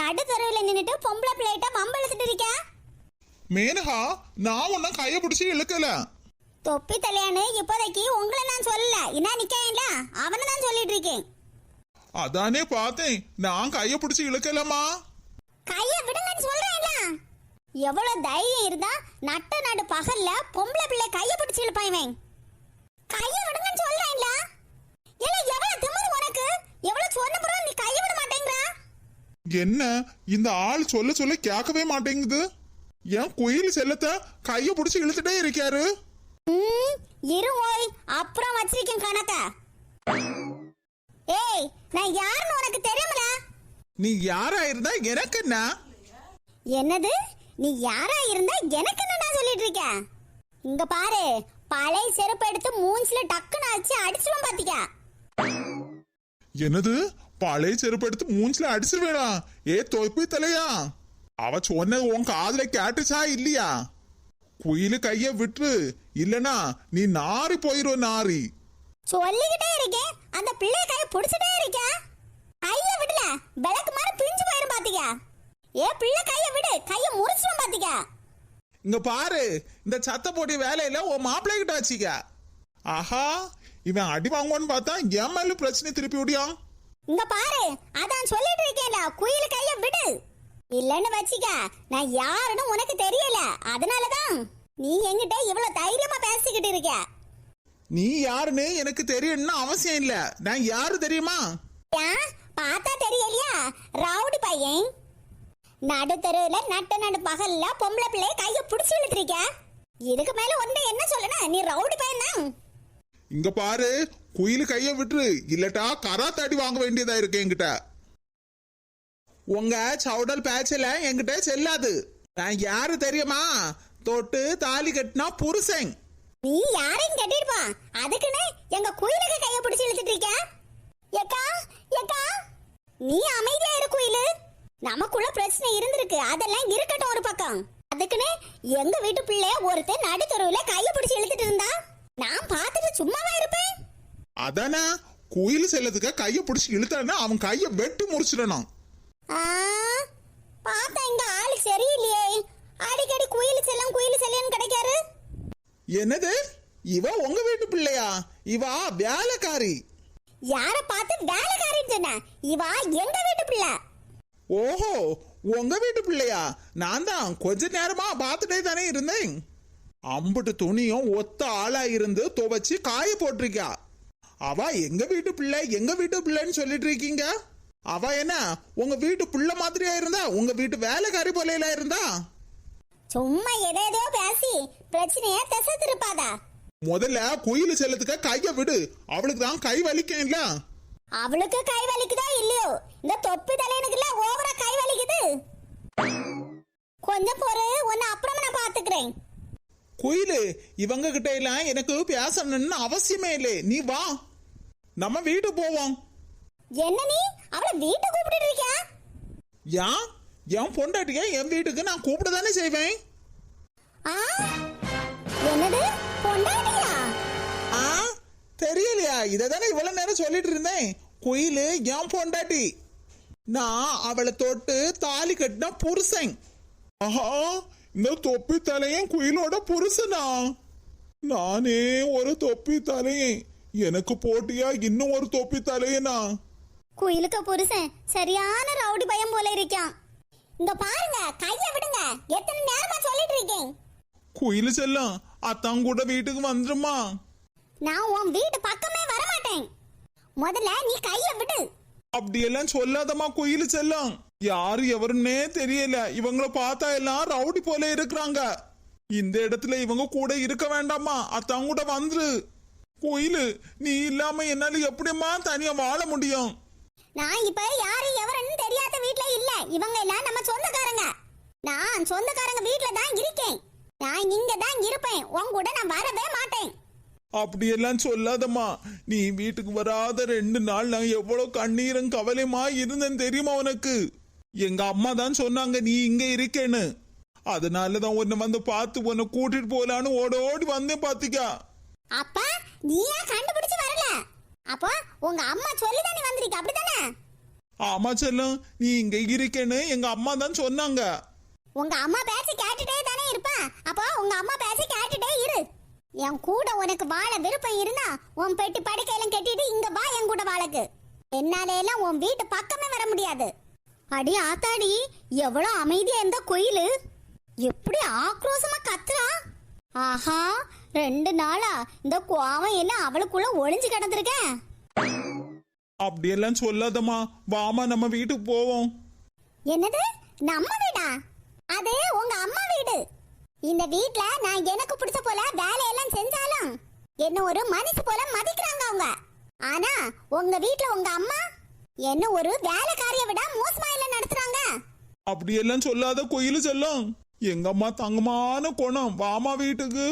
நடு தெருவில் நின்னுட்டு பொம்பளை பிள்ளைகிட்ட மம்பளத்துட்டு இருக்க. மேனகா, நான் உன்ன கைய பிடிச்சி இழுக்கல. தொப்பி தலையானு இப்போதைக்கு உங்களை நான் சொல்லல, என்ன நிக்கல அவனை தான் சொல்லிட்டு இருக்கேன். அதானே பார்த்தேன், நான் கைய பிடிச்சி இழுக்கலமா. கைய விடுங்கன்னு சொல்றேன்ல. எவ்வளவு தைரியம் இருந்தா நடு பகல்ல பொம்பளை பிள்ளை கைய பிடிச்சி இழுப்பாய்வேன். கைய விடுங்கன்னு சொல்றேன்ல. ஏல எவ்வளவு திமிரு உனக்கு? எவ்வளவு சொன்ன பிறகு நீ கைய விட மாட்டேங்கற? என்ன இந்த ஆள் சொல்ல சொல்ல கேட்கவே மாட்டேங்குது. ஏன் குயில் செல்லத்த கைய பிடிச்சி இழுத்துட்டே இருக்காரு. இரு ஓய், அப்புறம் வச்சிருக்கேன் கணக்க. ஏய், நான் யாருன்னு உனக்கு தெரியுமல? நீ யாரா இருந்தா எனக்கு என்ன? என்னது? நீ யாரா இருந்தா எனக்கு என்ன சொல்லிட்டு இருக்க? இங்க பாரு, பழைய செருப்பு எடுத்து மூஞ்சில டக்குன்னு அடிச்சு அடிச்சுடும் பாத்திக்க. என்னது? பழைய செருப்பு எடுத்து மூஞ்சில அடிச்சிருவேடா? ஏ தொப்பி தலையா, அவ சொன்னது உன் காதுல கேட்டுச்சா இல்லையா? குயிலு கைய விட்டு, இல்லனா நீ நாரி போயிரும். நாரி சொல்லிக்கிட்டே இருக்கேன், அந்த பிள்ளை கைய புடிச்சிட்டே இருக்க. கைய விடல, விளக்கு மாதிரி பிஞ்சு போயிரும் பாத்திக்க. ஏ பிள்ளை கைய விடு, கைய முறிச்சிடும் பாத்திக்க. இங்க பாரு, இந்த சத்த போட்டி வேலையில உன் மாப்பிள்ளை கிட்ட வச்சிக்க. ஆஹா, இவன் அடி வாங்குவான்னு பார்த்தா என் மேல பிரச்சனை திருப்பி விடியா. இங்க பாரு, அதான் சொல்லிட்டு இருக்கேன்ல, குயிலு கைய விடு. இல்லன்னு வச்சிக்க, நான் யாருன்னு உனக்கு தெரியல, அதனாலதான் நீ என்கிட்ட இவ்வளவு தைரியமா பேசிக்கிட்டு இருக்க. நீ யாருன்னு எனக்கு தெரியணும்னு அவசியம் இல்ல. நான் யாரு தெரியுமா? பார்த்தா தெரியலையா? ரவுடி பையன். நடு தெருவுல நடு பகல்ல பொம்பளை பிள்ளைய கைய புடிச்சு இழுத்துருக்க. இதுக்கு மேல ஒண்ணு என்ன சொல்லணும்? நீ ரவுடி பையன் தான். இங்க பாரு, குயில் கைய விட்டுரு, இல்லட்டா கராத்தாடி வாங்க வேண்டியதா இருக்கு என்கிட்ட. உங்க சவுடல் பேச்சல என்கிட்ட செல்லாது. நான் யாரு தெரியுமா? தொட்டு தாலி கட்டினா புருஷன். நீ யாரையும் கட்டிருப்பா, அதுக்குன்னு எங்க குயிலுக்கு கைய பிடிச்சு இழுத்துட்டு இருக்க. ஏக்கா ஏக்கா, நீ அமைதியா இரு குயிலு. நமக்குள்ள பிரச்சனை இருந்திருக்கு, அதெல்லாம் இருக்கட்டும் ஒரு பக்கம். அதுக்குன்னு எங்க வீட்டு பிள்ளைய ஒருத்தர் நடு தெருவுல கைய பிடிச்சு இழுத்துட்டு இருந்தா நான் பார்த்துட்டு சும்மாவா இருப்பேன்? அதானா, குயில் செல்லத்துக்கு கைய பிடிச்சு இழுத்தானா அவன் கைய வெட்டி முறிச்சிடணும். பார்த்தா இங்க ஆளு சரியில்லையே, அடிக்கடி குயில் செல்லம் கிடைக்காரு. என்னது? இவ உங்க வீட்டு பிள்ளையா? இவா வேலைக்காரி. யார பார்த்து வேலைக்காரின்னு சொன்ன? இவா எங்க வீட்டு பிள்ளை. ஓஹோ, உங்க வீட்டு பிள்ளையா? நான் தான் கொஞ்ச நேரமா பார்த்துட்டே தானே இருந்தேன். அம்புட்டு துணியும் ஒத்த ஆளா இருந்து துவைச்சு காய போட்டிருக்கா. அவ எங்க வீட்டு பிள்ளைன்னு சொல்லிட்டு இருக்கீங்க. அவ என்ன உங்க வீட்டு பிள்ளை மாதிரியா இருந்தா? உங்க வீட்டு வேலைக்காரி போல இருந்தா? சும்மா எதோ பேசி பிரச்சனைய திசை திருப்பாதா. முதல்ல குயில் செல்லத்துக்கு கைய விடு, அவளுக்கு தான் கை வலிக்கும் இல்ல. அவளுக்கு கை வலிக்குதா இல்லையோ, இந்த தொப்பி தலையனுக்குல ஓவரா கை வலிக்குது. கொஞ்சம் பொறு, உன்னை அப்புறமா நான் பாத்துக்கிறேன். குயிலு, இவங்க கிட்ட எல்லாம் எனக்கு பேசணும்னு அவசியமே இல்லை. நீ வா, நம்ம வீட்டு போவோம். என்ன நீ அவளை வீட்டு கூப்பிட்டு இருக்க? என் பொண்டாட்டிய என் வீட்டுக்கு நான் கூப்பிட தானே செய்வேன். என்னது பொண்டாட்டியா? தெரியலையா? இததானே இவ்வளவு நேரம் சொல்லிட்டு இருந்தேன். குயிலு என் பொண்டாட்டி, நான் அவளை தொட்டு தாலி கட்டின புருஷன். ஆஹா, இந்த தொப்பி தலையன் குயிலோட புருஷனா? நானே ஒரு தொப்பி தலையன், எனக்கு போட்டியா இன்னும் ஒரு தொப்பி தலையனா? குயிலுக்கு புருஷன் சரியான ரவுடி பயம் போல இருக்கான். இங்க பாருங்க, கைய விடுங்க. எத்தனை நேரமா சொல்லிட்டு இருக்கேன். குயிலு செல்லம், அத்தான் கூட வீட்டுக்கு வந்துருமா? நான் உன் வீட்டு பக்கமே வர மாட்டேன். முதல்ல நீ கைய விடு. அப்படியெல்லாம் சொல்லாதமா குயிலு செல்லம். யாரு எவருன்னே தெரியல. இவங்கள பார்த்தா எல்லாம் ரவுடி போல இருக்கிறாங்க. இந்த இடத்துல இவங்க கூட இருக்க வேண்டாமா? அத்தான் கூட வந்துரு. குயிலு, நீ இல்லாம என்னால எப்படிமா தனியா வாழ முடியும்? நான் இப்ப யாரு எவருன்னு தெரியாத வீட்ல இல்ல. இவங்க எல்லாம் நம்ம சொந்தக்காரங்க. நான் சொந்தக்காரங்க வீட்ல தான் இருக்கேன். நான் இங்க தான் இருப்பேன். உன் கூட நான் வரவே மாட்டேன். அப்படியெல்லாம் சொல்லாதம்மா. நீ வீட்டுக்கு வராத 2 நாள் நான் எவ்வளவு கண்ணீரும் கவலையுமா இருந்தேன்னு தெரியுமா உனக்கு? எங்க அம்மா தான் சொன்னாங்க நீ இங்க இருக்கேன்னு. அதனாலதான் உன்னை வந்து பார்த்து உன்னை கூட்டிட்டு போலான்னு ஓடி வந்தேன். பாத்திக்கா, அப்பா நீ ஏன் கண்டுபிடிச்சு வரல? அப்போ உங்க அம்மா சொல்லிதான் நீ வந்திருக்க, அப்படித்தானே? ஆமா செல்லம், நீ இங்க இருக்கேன்னு எங்க அம்மா தான் சொன்னாங்க. உங்க அம்மா பேச்ச கேட்டுட்டே தானே இருப்ப, அப்போ உங்க அம்மா பேச்ச கேட்டுட்டே இரு. என் கூட உனக்கு வாழ விருப்பம் இருந்தா உன் பெட்டி படுக்கையெல்லாம் கட்டிட்டு இங்க வா என் கூட வாழக்கு. என்னால எல்லாம் உன் வீட்டு பக்கமே வர முடியாது. அடி ஆத்தாடி, எவ்வளவு அமைதியா இருந்த குயிலு எப்படி ஆக்ரோஷமா கத்துறா. ஆஹா, 2 நாளா இந்த கோவம் எல்லாம் அவளுக்குள்ள ஒளிஞ்சு கிடந்திருக்கேன். அப்படியெல்லாம் சொல்லாதம்மா, வாமா நம்ம வீட்டுக்கு போவோம். என்னது நம்ம வீடா? அது உங்க அம்மா வீடு. இந்த வீட்ல நான் எனக்கு பிடிச்ச போல வேலையெல்லாம் செஞ்சாலும் என்ன ஒரு மனுஷ போல மதிக்கிறாங்க அவங்க. ஆனா உங்க வீட்ல உங்க அம்மா என்ன ஒரு வேலைக்காரிய விட மோசமா இல்ல நடத்துறாங்க. அப்படியெல்லாம் சொல்லாத கோயிலு செல்லம், எங்க அம்மா தங்கமான குணம், வாமா வீட்டுக்கு.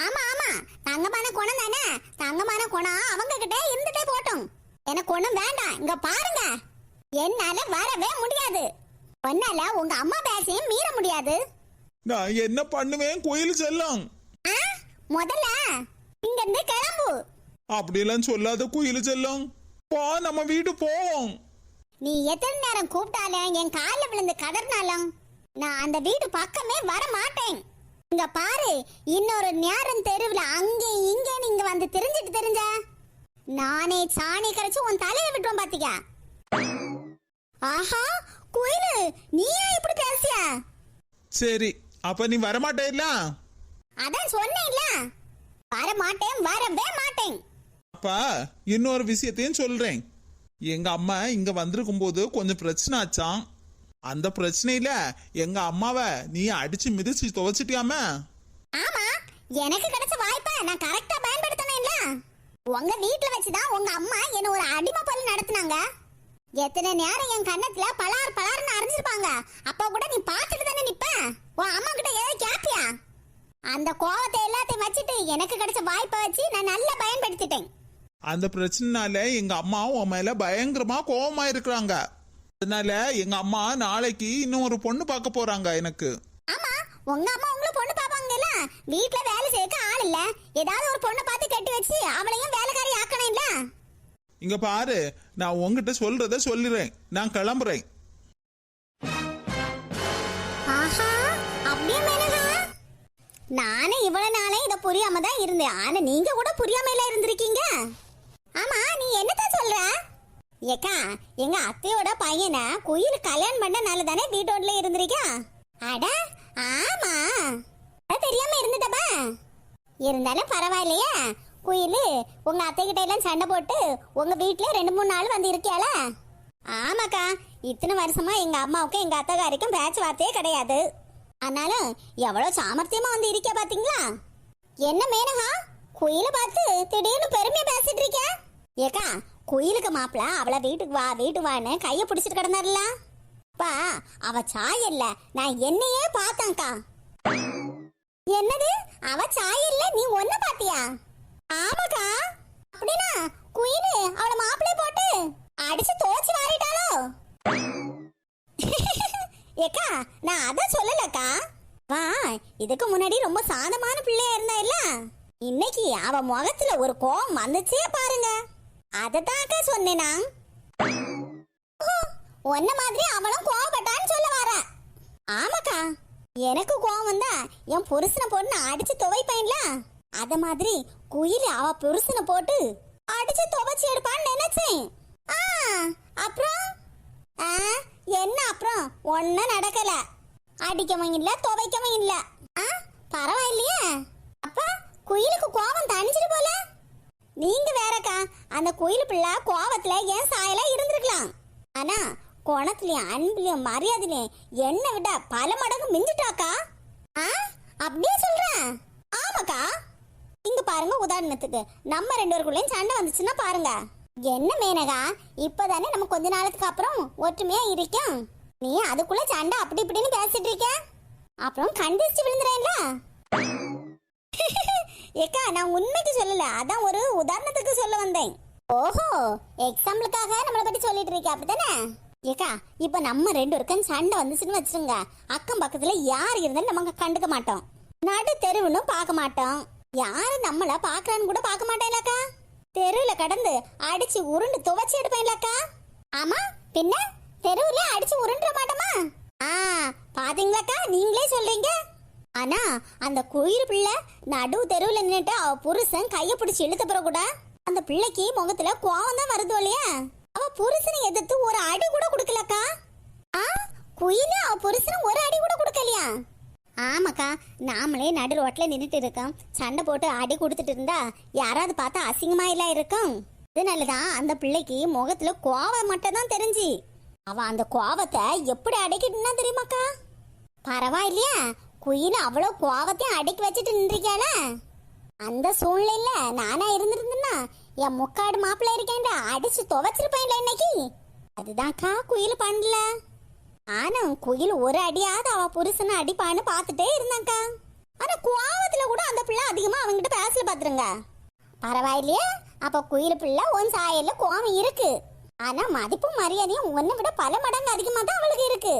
ஆமா ஆமா, தங்கமான குணம் தானே. தங்கமான குணம் அவங்க கிட்ட இருந்துட்டே போட்டோம். எனக்கு ஒண்ணும் வேண்டாம். இங்க பாருங்க, என்னால வரவே முடியாது. ஒன்னால உங்க அம்மா பேச்சையும் மீற முடியாது. நான் என்ன பண்ணுவேன் கோயிலு செல்லம்? முதல்ல இங்க இருந்து கிளம்பு. அப்படியெல்லாம் சொல்லாத கோயிலு செல்லம், போ நம்ம வீட்டு போவோம். நீ எத்தனை நேரம் கூப்பிட்டாலும் என் காலில் விழுந்து கதறினாலும் நான் அந்த வீட்டு பக்கமே வர மாட்டேன். இங்க பாரு, இன்னொரு நேரம் தெருவுல அங்கே இங்கே நீங்க வந்து தெரிஞ்ச நானே சாணி கரைச்சு உன் தலையில விட்டுவோம் பாத்தியா. ஆஹா குயிலு, நீ ஏன் இப்படி பேசிய? சரி, அப்ப நீ வரமாட்டேல்ல? அதான் சொன்னேன்ல, வர மாட்டேன், வரவே மாட்டேன். அப்ப இன்னொரு விஷயத்தையும் சொல்றேன். எங்க அம்மா இங்க வந்திருக்கும் போது கொஞ்சம் பிரச்சனை ஆச்சாம். அந்த பிரச்சனையில எங்க அம்மாவை நீ அடிச்சு மிதிச்சு துவைச்சிட்டியாம? ஆமா, எனக்கு கிடைச்ச வாய்ப்பை நான் கரெக்டா பயன்படுத்தினேன்ல. உங்க வீட்டுல வச்சுதான் உங்க அம்மா என்ன ஒரு அடிமை போல நடத்துனாங்க. எத்தனை நேரம் என் கண்ணத்துல பலார் பலார்னு அரைஞ்சிருப்பாங்க. அப்ப கூட நீ பாத்துட்டு தானே நிப்ப. உன் அம்மா கிட்ட ஏதாவது கேப்பியா? அந்த கோவத்தை எல்லாத்தையும் வச்சுட்டு எனக்கு கிடைச்ச வாய்ப்பை வச்சு நான் நல்லா பயன்படுத்திட்டேன். அந்த பிரச்சனைனால எங்க அம்மா உன் மேல பயங்கரமா கோவமா இருக்கிறாங்க. அதனால எங்க அம்மா நாளைக்கு இன்னும் ஒரு பொண்ணு பார்க்க போறாங்க எனக்கு. ஆமா, உங்க அம்மா உங்களை பொண்ணு பாப்பாங்கல்ல. வீட்டுல வேலை செய்ய ஆள் இல்ல, ஏதாவது ஒரு பொண்ணை பார்த்து கட்டி வச்சு அவளையும் வேலைக்காரி ஆக்கணும்ல. இங்க பாரு, நான் உங்ககிட்ட சொல்றத சொல்லிடுறேன். நான் கிளம்புறேன். ஆஹா, அப்படியே மேனகா, நானே இவ்வளவு நாளே இத புரியாம தான் இருந்தேன். ஆனா நீங்க கூட புரியாமல இருந்திருக்கீங்க. ஆமா, நீ என்னதான் சொல்ற? ஏக்கா, எங்க அத்தையோட பையனை குயில் கல்யாணம் பண்ணனால தானே வீட்டோட்ல இருந்திருக்கா. அட ஆமா, தெரியாம இருந்துட்டப்பா. இருந்தாலும் பரவாயில்லையே, குயில் உங்க அத்தை கிட்ட எல்லாம் சண்டை போட்டு உங்க வீட்டுல 2-3 நாள் வந்து இருக்கியால. ஆமாக்கா, இத்தனை வருஷமா எங்க அம்மாவுக்கும் எங்க அத்தைக்காரிக்கும் பேச்சுவார்த்தையே கிடையாது. ஆனாலும் எவ்வளவு சாமர்த்தியமா வந்து இருக்க பாத்தீங்களா. என்ன மேனகா, குயில பார்த்து திடீர்னு பெருமையா பேசிட்டு இருக்க? ஏக்கா, குயிலுக்கு மாப்பிள அவளை வீட்டுக்கு வான்னு கைய பிடிச்சிட்டு கிடந்தாருல. பா, அவ சாயல்ல, நான் என்னையே பார்த்தேன்க்கா. என்னது, அவ சாயல்ல, நீ ஒன்ன பாத்தியா? ஆமாக்கா. அப்படின்னா குயிலு அவளை மாப்பிளை போட்டு அடிச்சு தோச்சு வாரிட்டாளோ? ஏக்கா, நான் அத சொல்லலக்கா. வா, இதுக்கு முன்னாடி ரொம்ப சாந்தமான பிள்ளையா இருந்தா இல்ல, இன்னைக்கு அவ முகத்துல ஒரு கோவம் வந்துச்சே பாருங்க. அததாக்கா சொன்னேனா. ஒன்ன மாதிரி அவளும் கோவப்பட்டான்னு சொல்ல வர. ஆமாக்கா, எனக்கு கோவம் வந்தா என் புருஷனை போட்டு அடிச்சு துவைப்பேன்ல, அத மாதிரி குயில் அவ புருஷனை போட்டு அடிச்சு துவைச்சு எடுப்பான்னு நினைச்சேன். அப்புறம் என்ன? அப்புறம் ஒன்னும் நடக்கல. அடிக்கவும் இல்ல, துவைக்கவும் இல்ல. பரவாயில்லையே, அப்ப குயிலுக்கு கோவம் தணிச்சிட்டு போல. நீங்க வேறக்கா, அந்த குயில் பிள்ளை கோவத்துல ஏன் சாயலா இருந்திருக்கலாம். ஆனா குணத்திலயும் அன்புலயும் மரியாதையிலும் என்னை விட பல மடங்கு மிஞ்சிட்டாக்கா. அப்படியே சொல்றேன். ஆமாக்கா, இங்க பாருங்க, உதாரணத்துக்கு நம்ம 2 பேருக்குள்ளேயும் சண்டை வந்துச்சுன்னா பாருங்க. என்ன மேனகா, இப்பதானே நம்ம கொஞ்ச நாளுக்கு அப்புறம் ஒற்றுமையா இருக்கோம். நீ அதுக்குள்ள சண்டை அப்படி இப்படின்னு பேசிட்டு இருக்க, அப்புறம் கண்டிச்சு விழுந்துறேன்ல. ஏக்கா, நான் உண்மைக்கு சொல்லல, அதான் ஒரு உதாரணத்துக்கு சொல்ல வந்தேன். ஓஹோ, எக்ஸாம்பிளுக்காக நம்மளை பத்தி சொல்லிட்டு இருக்க, அப்படித்தானே? ஏக்கா, இப்ப நம்ம 2 பேருக்கும் சண்டை வந்துச்சுன்னு வச்சுருங்க, அக்கம் பக்கத்துல யார் இருந்தாலும் நம்ம கண்டுக்க மாட்டோம், நடு தெருவுன்னு பார்க்க மாட்டோம், யாரு நம்மள பாக்குறான்னு கூட பார்க்க மாட்டேன்லக்கா. தெருவுல கடந்து அடிச்சு உருண்டு துவைச்சு எடுப்பேன்லக்கா. ஆமா பின்ன தெருவுல அடிச்சு உருண்ட மாட்டோமா? பாத்தீங்களாக்கா, நீங்களே சொல்றீங்க. ஆனா அந்த குயில் பிள்ளை நடு தெருவுல நின்னுட்டு அவ புருஷன் கைய பிடிச்சு இழுத்த பிறகு கூட அந்த பிள்ளைக்கு முகத்துல கோவம் தான் வருதோ இல்லையா? அவ புருஷனை எதிர்த்து ஒரு அடி கூட கொடுக்கலக்கா. குயில அவ புருஷனை ஒரு அடி கூட கொடுக்கலையா? ஆமாக்கா, நாமளே நடு ரோட்ல நின்றுட்டு இருக்கோம், சண்டை போட்டு அடி கொடுத்துட்டு இருந்தா யாராவது பார்த்தா அசிங்கமா இல்ல இருக்கும். இதனாலதான் அந்த பிள்ளைக்கு முகத்துல கோவம் மட்டும் தான் தெரிஞ்சு. அவ அந்த கோவத்தை எப்படி அடக்கிட்டுனா தெரியுமாக்கா? பரவாயில்லையா, குயில அவ்வளவு கோவத்தையும் அடக்கி வச்சுட்டு நின்றிருக்காள. அந்த சூழ்நிலையில நானா இருந்திருந்தேன்னா என் முக்காடு மாப்பிள்ள இருக்கேன்டா அடிச்சு துவைச்சிருப்பேன்ல இன்னைக்கு. அதுதான்க்கா குயில் பண்ணல. ஆனா குயில் ஒரு அடியாவது அவ புருஷனை அடிப்பான்னு பார்த்துட்டே இருந்தாக்கா. ஆனா கோவத்துல கூட அந்த பிள்ளை அதிகமா அவங்கிட்ட பேசல பாத்துருங்க. பரவாயில்லையா, அப்ப குயில் பிள்ளை உன் சாயல்ல கோவம் இருக்கு. ஆனா மதிப்பும் மரியாதையும் உன்னை விட பல மடங்கு அதிகமா தான் அவளுக்கு இருக்கு.